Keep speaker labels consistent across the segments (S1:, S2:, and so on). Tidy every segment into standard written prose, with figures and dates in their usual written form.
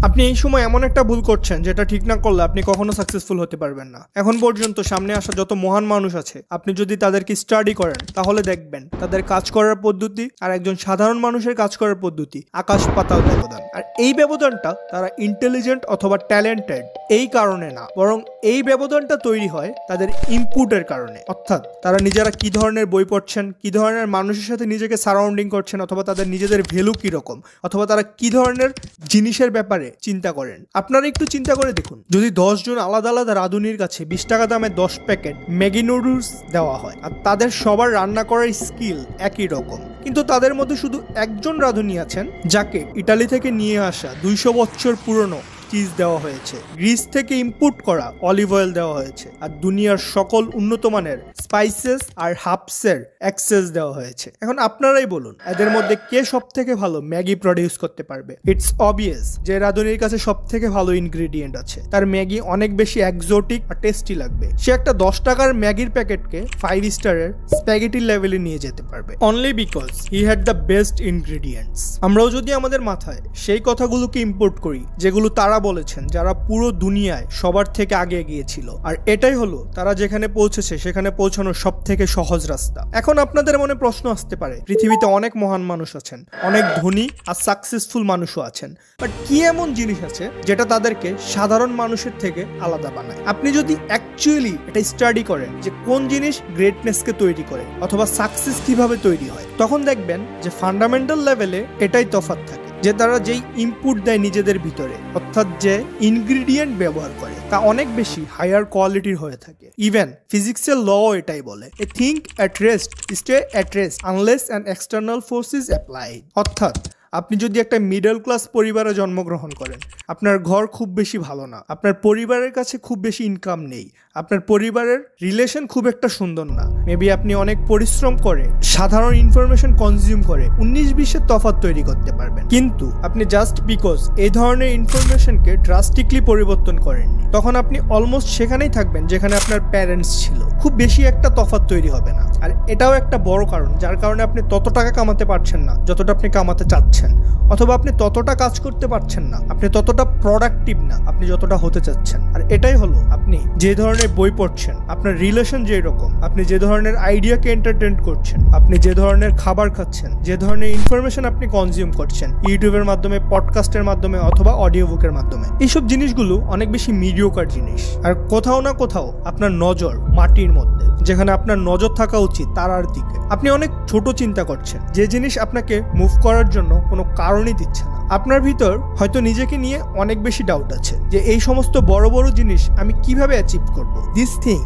S1: আপনি এই সময় এমন একটা ভুল করছেন যেটা ঠিক না করলে আপনি কখনো সাকসেসফুল হতে পারবেন না। এখন পর্যন্ত সামনে আসা যত মহান মানুষ আছে, আপনি যদি তাদেরকে স্টাডি করেন তাহলে দেখবেন তাদের কাজ করার পদ্ধতি আর একজন সাধারণ মানুষের কাজ করার পদ্ধতি আকাশ পাতাল ব্যবধান। আর এই ব্যবধানটা তারা ইন্টেলিজেন্ট অথবা ট্যালেন্টেড এই কারণে না, বরং এই ব্যবধানটা তৈরি হয় তাদের ইনপুটের কারণে। অর্থাৎ তারা নিজেরা কি ধরনের বই পড়ছেন, কি ধরনের মানুষের সাথে নিজেকে সারাউন্ডিং করছেন, অথবা তাদের নিজেদের ভ্যালু কিরকম, অথবা তারা কি ধরনের জিনিসের ব্যাপারে চিন্তা করেন। আপনারা একটু চিন্তা করে দেখুন, যদি 10 জন আলাদা আলাদা রাঁধুনির কাছে 20 টাকা দামে 10 প্যাকেট ম্যাগি নুডলস দেওয়া হয়, আর তাদের সবার রান্না করার স্কিল একই রকম, কিন্তু তাদের মধ্যে শুধু একজন রাঁধুনি আছেন যাকে ইটালি থেকে নিয়ে আসা 200 বছর পুরনো চিজ দেওয়া হয়েছে, গ্রিস থেকে ইম্পোর্ট করা অলিভ অয়েল দেওয়া হয়েছে, আর দুনিয়ার সকল উন্নত মানের স্পাইসেস আর হার্বসের অ্যাক্সেস দেওয়া হয়েছে। এখন আপনারাই বলুন, এদের মধ্যে কে সব থেকে ভালো ম্যাগি প্রডিউস করতে পারবে? ইটস অবভিয়াস যে রাঁধুনির কাছে সব থেকে ভালো ইনগ্রেডিয়েন্ট আছে, তার ম্যাগি অনেক বেশি এক্সোটিক আর টেস্টি লাগবে। সে একটা 10 টাকার ম্যাগির প্যাকেটকে 5 স্টারের স্প্যাগেটির লেভেলে নিয়ে যেতে পারবে, only because he had the best ingredients. আমরাও যদি আমাদের মাথায় সেই কথাগুলোকে ইম্পোর্ট করি যেগুলো তারা বলেছেন, যারা পুরো দুনিয়ায় সবার থেকে আগে গিয়েছিল, আর এটাই হলো তারা যেখানে পৌঁছেছে সেখানে পৌঁছানোর সব থেকে সহজ রাস্তা। এখন আপনাদের মনে প্রশ্ন আসতে পারে, পৃথিবীতে অনেক মহান মানুষ আছেন, অনেক ধনী আর সাকসেসফুল মানুষও আছেন, বাট কি এমন জিনিস আছে যেটা তাদেরকে সাধারণ মানুষের থেকে আলাদা বানায়? আপনি যদি অ্যাকচুয়ালি এটা স্টাডি করেন যে কোন জিনিস গ্রেটনেসকে তৈরি করে অথবা সাকসেস কিভাবে তৈরি হয়, তখন দেখবেন যে ফান্ডামেন্টাল লেভেলে এটাই তফাৎ থাকে, যে তারা যেই ইনপুট দেয় নিজেদের ভিতরে, অর্থাৎ যে ইনগ্রিডিয়েন্ট ব্যবহার করে, তা অনেক বেশি হায়ার কোয়ালিটির হয়ে থাকে। ইভেন ফিজিক্সের ল এটাই বলে, a thing at rest stay at rest unless an external force is applied. অর্থাৎ আপনি যদি একটা মিডল ক্লাস পরিবারে জন্মগ্রহণ করেন, আপনার ঘর খুব বেশি ভালো না, আপনার পরিবারের কাছে খুব বেশি ইনকাম নেই, আপনার পরিবারের রিলেশন খুব একটা সুন্দর না, মেবি আপনি অনেক পরিশ্রম করে সাধারণ ইনফরমেশন কনজিউম করে 19-20-এর তফাৎ তৈরি করতে পারবেন। কিন্তু আপনি জাস্ট বিকজ এই ধরনের ইনফরমেশনকে ড্রাস্টিকলি পরিবর্তন করেননি, তখন আপনি অলমোস্ট সেখানেই থাকবেন যেখানে আপনার প্যারেন্টস ছিল। খুব বেশি একটা তফাৎ তৈরি হবে না। আর এটাও একটা বড় কারণ যার কারণে আপনি তত টাকা কামাতে পারছেন না যতটা আপনি কামাতে চাচ্ছেন, অথবা আপনি ততটা কাজ করতে পারছেন না, আপনি ততটা প্রোডাক্টিভ না আপনি যতটা হতে চাচ্ছেন। আর এটাই হলো, আপনি যে ধরনের বই পড়ছেন, আপনার রিলেশন যে রকম, আপনি যে ধরনের আইডিয়াকে এন্টারটেইন করছেন, আপনি যে ধরনের খাবার খাচ্ছেন, যে ধরনের ইনফরমেশন আপনি কনজিউম করছেন ইউটিউবের মাধ্যমে, পডকাস্টের মাধ্যমে অথবা অডিও বুকের মাধ্যমে, এইসব জিনিসগুলো অনেক বেশি মিডিওকার জিনিস। আর কোথাও না কোথাও আপনার নজর মাটির মধ্যে, যেখানে আপনার নজর থাকা উচিত তারার দিকে। আপনি অনেক ছোট চিন্তা করছেন, যে জিনিস আপনাকে মুভ করার জন্য কোনো কারণই দিচ্ছে না। আপনার ভিতর হয়তো নিজেকে নিয়ে অনেক বেশি ডাউট আছে যে এই সমস্ত বড় বড় জিনিস আমি কিভাবে অ্যাচিভ করব। This thing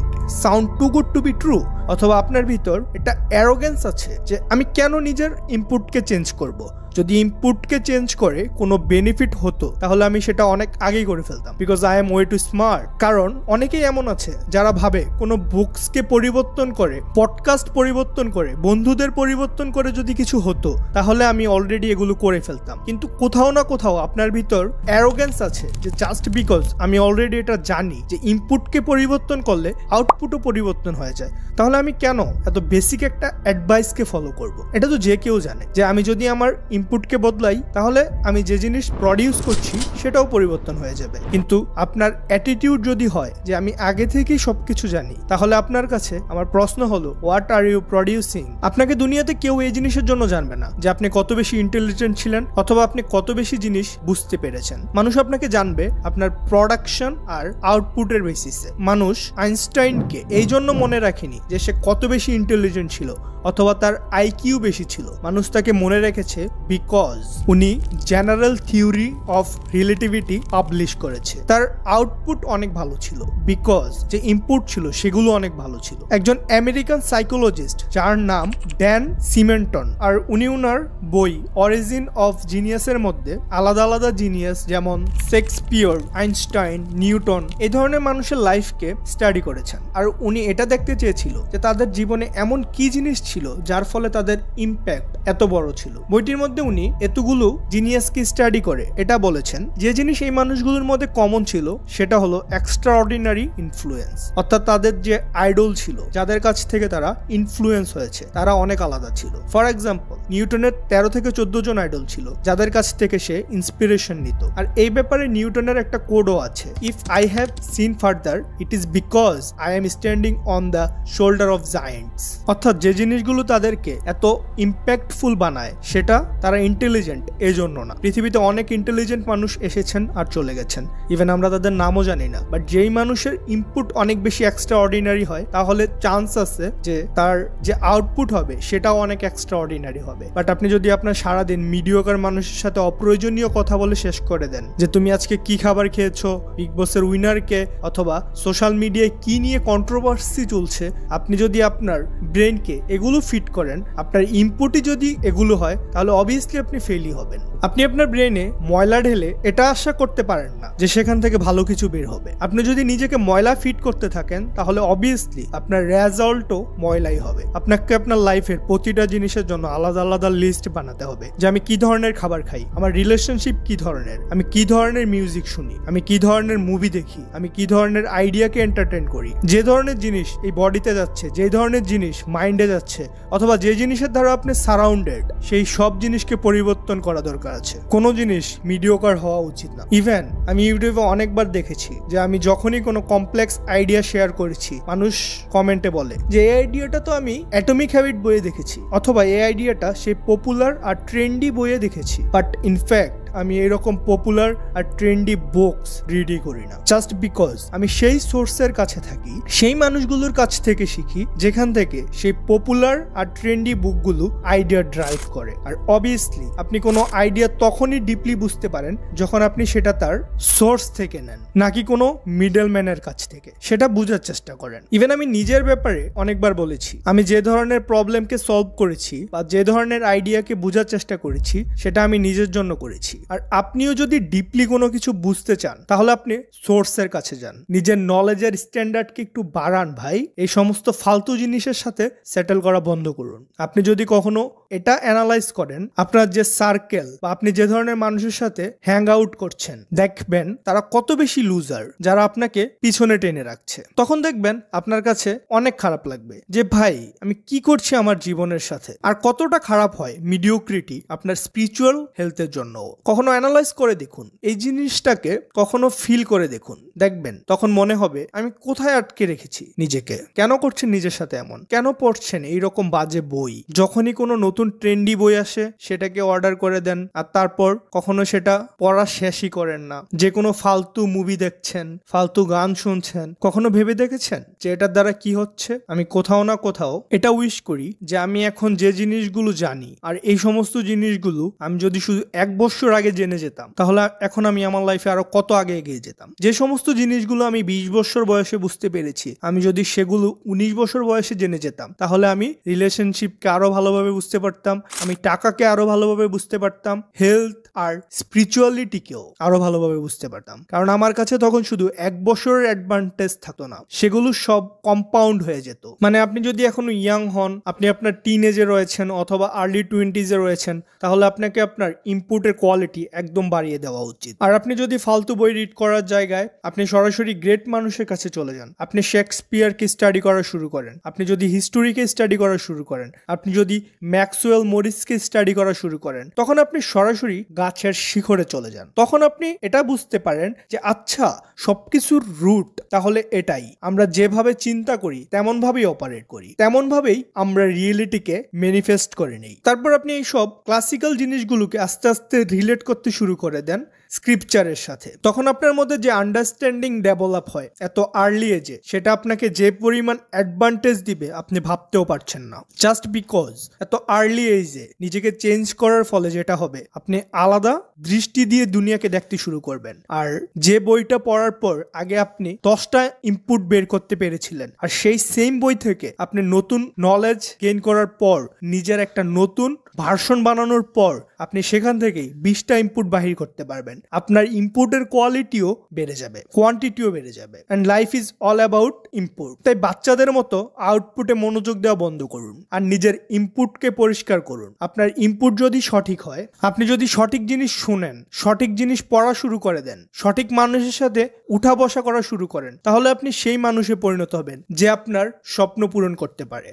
S1: sound too good to be true. অথবা আপনার ভিতর এটা অ্যারোগেন্স আছে যে আমি কেন নিজের ইনপুটকে চেঞ্জ করব। যদি ইনপুটকে চেঞ্জ করে কোনো বেনিফিট হতো তাহলে আমি সেটা অনেক আগেই করে ফেলতাম, because I am way to smart. কারণ অনেকেই এমন আছে যারা ভাবে কোনো বুকসকে পরিবর্তন করে, পডকাস্ট পরিবর্তন করে, বন্ধুদের পরিবর্তন করে যদি কিছু হতো তাহলে আমি অলরেডি এগুলো করে ফেলতাম। কিন্তু কোথাও না কোথাও আপনার ভিতর অ্যারোগেন্স আছে যে জাস্ট বিকজ আমি অলরেডি এটা জানি যে ইনপুটকে পরিবর্তন করলে আউটপুটও পরিবর্তন হয়ে যায়, তাহলে আমি কেন এত বেসিক একটা অ্যাডভাইসকে ফলো করব? এটা তো যে কেউ জানে যে আমি যদি আমার ইনপুটকে বদলাই তাহলে আমি যে জিনিস প্রডিউস করছি সেটাও পরিবর্তন হয়ে যাবে। কিন্তু আপনার অ্যাটিটিউড যদি হয় যে আমি আগে থেকেই সবকিছু জানি, তাহলে আপনার কাছে আমার প্রশ্ন হলো, হোয়াট আর ইউ প্রডিউসিং? আপনাকে দুনিয়াতে কেউ এই জিনিসের জন্য জানবে না যে আপনি কত বেশি ইন্টেলিজেন্ট ছিলেন অথবা আপনি কত বেশি জিনিস বুঝতে পেরেছেন। মানুষ আপনাকে জানবে আপনার প্রোডাকশন আর আউটপুটের বেসিসে। মানুষ আইনস্টাইনকে এই জন্য মনে রাখেনি যে সে কত বেশি ইন্টেলিজেন্ট ছিল অথবা তার আইকিউ বেশি ছিল। মানুষ তাকে মনে রেখেছে বিকজ উনি general theory of relativity publish করেছে। তার আউটপুট অনেক ভালো ছিল বিকজ যে ইনপুট ছিল সেগুলো অনেক ভালো ছিল। একজন আমেরিকান সাইকোলজিস্ট যার নাম ড্যান সিমেন্টন, আর উনি উনার বই অরিজিন অফ জিনিয়াসের মধ্যে আলাদা আলাদা জিনিয়াস যেমন শেক্সপিয়র, আইনস্টাইন, নিউটন এই ধরনের মানুষের লাইফকে স্টাডি করেছেন। আর উনি এটা দেখতে চেয়েছিল যে তাদের জীবনে এমন কি জিনিস ছিল ছিল যার ফলে তাদের ইম্প্যাক্ট এত বড় ছিল। বইটির মধ্যে উনি এতগুলো জিনিয়াসকে স্টাডি করে এটা বলেছেন যে জিনিস এই মানুষগুলোর মধ্যে কমন ছিল সেটা হলো এক্সট্রা অর্ডিনারি ইনফ্লুয়েন্স, অর্থাৎ তাদের যে আইডল ছিল, যাদের কাছ থেকে তারা ইনফ্লুয়েন্স হয়েছে, তারা অনেক আলাদা ছিল। ফর এক্সাম্পল, নিউটনের 13 থেকে 14 জন আইডল ছিল যাদের কাছ থেকে সে ইন্সপিরেশন নিত। আর এই ব্যাপারে নিউটনের একটা কোডও আছে, if I have seen further it is because I am standing on the shoulder of giants. অর্থাৎ যে জিনিসগুলো তাদেরকে এত ইম্প্যাক্টফুল বানায় সেটা তারা ইন্টেলিজেন্ট এজন্য না। পৃথিবীতে অনেক ইন্টেলিজেন্ট মানুষ এসেছেন আর চলে গেছেন, ইভেন আমরা তাদের নামও জানি না, বাট যেই মানুষের ইনপুট অনেক বেশি এক্সট্রা অর্ডিনারি হয় তাহলে চান্স আছে যে তার যে আউটপুট হবে সেটাও অনেক এক্সট্রা অর্ডিনারি হবে। বাট আপনি যদি আপনার সারাদিন মিডিওকার মানুষের সাথে অপ্রয়োজনীয় কথা বলে শেষ করে দেন, যে তুমি আজকে কি খাবার খেয়েছো, বিগ বসের উইনারকে, অথবা সোশ্যাল মিডিয়ায় কি নিয়ে কন্ট্রোভার্সি চলছে, আপনি যদি আপনার ব্রেনকে এগুলো ফিট করেন, আপনার ইনপুটই যদি এগুলো হয়, তাহলে অবভিয়াসলি আপনি ফেলই হবেন। আপনি আপনার ব্রেনে ময়লা ঢেলে এটা আশা করতে পারেন না যে সেখান থেকে ভালো কিছু বের হবে। আপনি যদি নিজেকে ময়লা ফিট করতে থাকেন তাহলে অবভিয়াসলি আপনার রেজাল্টও ময়লাই হবে। আপনাকে আপনার লাইফের প্রতিটা জিনিসের জন্য আলাদা আলাদা লিস্ট বানাতে হবে, যে আমি কি ধরনের খাবার খাই, আমার রিলেশনশিপ কি ধরনের, আমি কি ধরনের মিউজিক শুনি, আমি কি ধরনের মুভি দেখি, আমি কি ধরনের আইডিয়াকে এন্টারটেইন করি, যে ধরনের জিনিস এই বডিতে যাচ্ছে, যে ধরনের জিনিস মাইন্ডে যাচ্ছে, অথবা যে জিনিসের দ্বারা আপনি সারাউন্ডেড, সেই সব জিনিসকে পরিবর্তন করা দরকার আছে। কোনো জিনিস মিডিওকার হওয়া উচিত না। ইভেন আমি ইউটিউবে অনেকবার দেখেছি যে আমি যখনই কোনো কমপ্লেক্স আইডিয়া শেয়ার করেছি, মানুষ কমেন্টে বলে যে এই আইডিয়াটা তো আমি অ্যাটমিক হ্যাবিট বইয়ে দেখেছি, অথবা এই আইডিয়াটা সেই পপুলার আর ট্রেন্ডি বইয়ে দেখেছি, বাট ইনফ্যাক্ট আমি এরকম পপুলার আর ট্রেন্ডি বুকস রিডই করি না, জাস্ট বিকজ আমি সেই সোর্সের কাছে থাকি, সেই মানুষগুলোর কাছ থেকে শিখি যেখান থেকে সেই পপুলার আর ট্রেন্ডি বুকগুলো আইডিয়া ড্রাইভ করে। আর অবভিয়াসলি আপনি কোনো আইডিয়া তখনই ডিপলি বুঝতে পারেন যখন আপনি সেটা তার সোর্স থেকে নেন, নাকি কোনো মিডল ম্যানের কাছ থেকে। সেটা বোঝার চেষ্টা করেন। ইভেন আমি নিজের ব্যাপারে অনেকবার বলেছি, আমি যে ধরনের প্রবলেমকে সলভ করেছি বা যে ধরনের আইডিয়াকে বোঝার চেষ্টা করেছি সেটা আমি নিজের জন্য করেছি। আর আপনিও যদি ডিপলি কোনো কিছু বুঝতে চান তাহলে আপনি সোর্সের কাছে যান, নিজের নলেজের স্ট্যান্ডার্ডকে একটু বাড়ান ভাই। এই সমস্ত ফালতু জিনিসের সাথে সেটেল করা বন্ধ করুন। আপনি যদি কখনো এটা অ্যানালাইজ করেন, আপনার যে সার্কেল বা আপনি যে ধরনের মানুষের সাথে হ্যাং আউট করছেন, দেখবেন তারা কত বেশি লুজার, যারা আপনাকে পিছনে টেনে রাখছে। তখন দেখবেন আপনার কাছে অনেক খারাপ লাগবে যে ভাই আমি কি করছি আমার জীবনের সাথে। আর কতটা খারাপ হয় মিডিওক্রিটি আপনার স্পিরিচুয়াল হেলথের জন্য। কখনো অ্যানালাইজ করে দেখুন, এই জিনিসটাকে কখনো ফিল করে দেখুন, দেখবেন তখন মনে হবে আমি কোথায় আটকে রেখেছি নিজেকে, কেন করছেন নিজের সাথে এমন, কেন পড়ছেন এইরকম বাজে বই। যখনই কোনো নতুন ট্রেন্ডি বই আসে সেটাকে অর্ডার করে দেন, আর তারপর কখনো সেটা পড়া শেষই করেন না। যে কোনো ফালতু মুভি দেখছেন, ফালতু গান শুনছেন, কখনো ভেবে দেখেছেন যে এটার দ্বারা কি হচ্ছে? আমি কোথাও না কোথাও এটা উইশ করি যে আমি এখন যে জিনিসগুলো জানি, আর এই সমস্ত জিনিসগুলো আমি যদি শুধু 1 বছর আগে জেনে যেতাম তাহলে এখন আমি আমার লাইফে আরো কত আগে এগিয়ে যেতাম। যে সমস্ত জিনিসগুলো আমি 20 বছর বয়সে বুঝতে পেরেছি, আমি যদি সেগুলো 19 বছর বয়সে জেনে যেতাম তাহলে আমি রিলেশনশিপকে আরো ভালোভাবে বুঝতে পারতাম, আমি টাকাকে আরো ভালোভাবে বুঝতে পারতাম, হেলথ আর স্পিরিচুয়ালিটিকেও আরো ভালোভাবে বুঝতে পারতাম। কারণ আমার কাছে তখন শুধু 1 বছরের অ্যাডভান্টেজ থাকতো না, সেগুলো সব কম্পাউন্ড হয়ে যেত। মানে আপনি যদি এখনো ইয়াং হন, আপনি আপনার টিনেজে রয়েছেন অথবা আর্লি 20s-এ রয়েছেন, তাহলে আপনাকে আপনার ইনপুটের কোয়ালিটি একদম বাড়িয়ে দেওয়া উচিত। আর আপনি যদি ফালতু বই রিড করার জায়গায় আপনি সরাসরি গ্রেট মানুষের কাছে চলে যান, আপনি শেক্সপিয়ারকে স্টাডি করা শুরু করেন, আপনি যদি হিস্টোরিকে স্টাডি করা শুরু করেন, আপনি যদি ম্যাক্সওয়েল মরিসকে স্টাডি করা শুরু করেন, তখন আপনি সরাসরি গাছের শিখরে চলে যান। তখন আপনি এটা বুঝতে পারেন যে আচ্ছা সবকিছুর রুট তাহলে এটাই, আমরা যেভাবে চিন্তা করি তেমন ভাবেই অপারেট করি, তেমন ভাবেই আমরা রিয়েলিটিকে ম্যানিফেস্ট করে নেই। তারপর আপনি এই সব ক্লাসিক্যাল জিনিসগুলোকে আস্তে আস্তে রিলেট করতে শুরু করে দেন স্ক্রিপচারের সাথে। তখন আপনার মধ্যে যে আন্ডারস্ট্যান্ডিং ডেভেলপ হয় এত আর্লি এজে, সেটা আপনাকে যে পরিমাণ অ্যাডভান্টেজ দিবে আপনি ভাবতেও পারছেন না। জাস্ট বিকজ এত আর্লি এজে নিজেকে চেঞ্জ করার ফলে যেটা হবে, আপনি আলাদা দৃষ্টি দিয়ে দুনিয়াকে দেখতে শুরু করবেন। আর যে বইটা পড়ার পর আগে আপনি 10টা ইনপুট বের করতে পেরেছিলেন, আর সেই সেম বই থেকে আপনি নতুন নলেজ গেইন করার পর, নিজের একটা নতুন ভার্সন বানানোর পর আপনি সেখান থেকেই 20টা ইনপুট বাহির করতে পারবেন। আপনার ইনপুটের কোয়ালিটিও বেড়ে যাবে, কোয়ান্টিটিও বেড়ে যাবে। And life is all about input. তাই বাচ্চাদের মতো আউটপুটে মনোযোগ দেওয়া বন্ধ করুন আর নিজের ইনপুটকে পরিষ্কার করুন। আপনার ইনপুট যদি সঠিক হয়, আপনি যদি সঠিক জিনিস শুনেন, সঠিক জিনিস পড়া শুরু করে দেন, সঠিক মানুষের সাথে উঠা বসা করা শুরু করেন, তাহলে আপনি সেই মানুষে পরিণত হবেন যে আপনার স্বপ্ন পূরণ করতে পারে।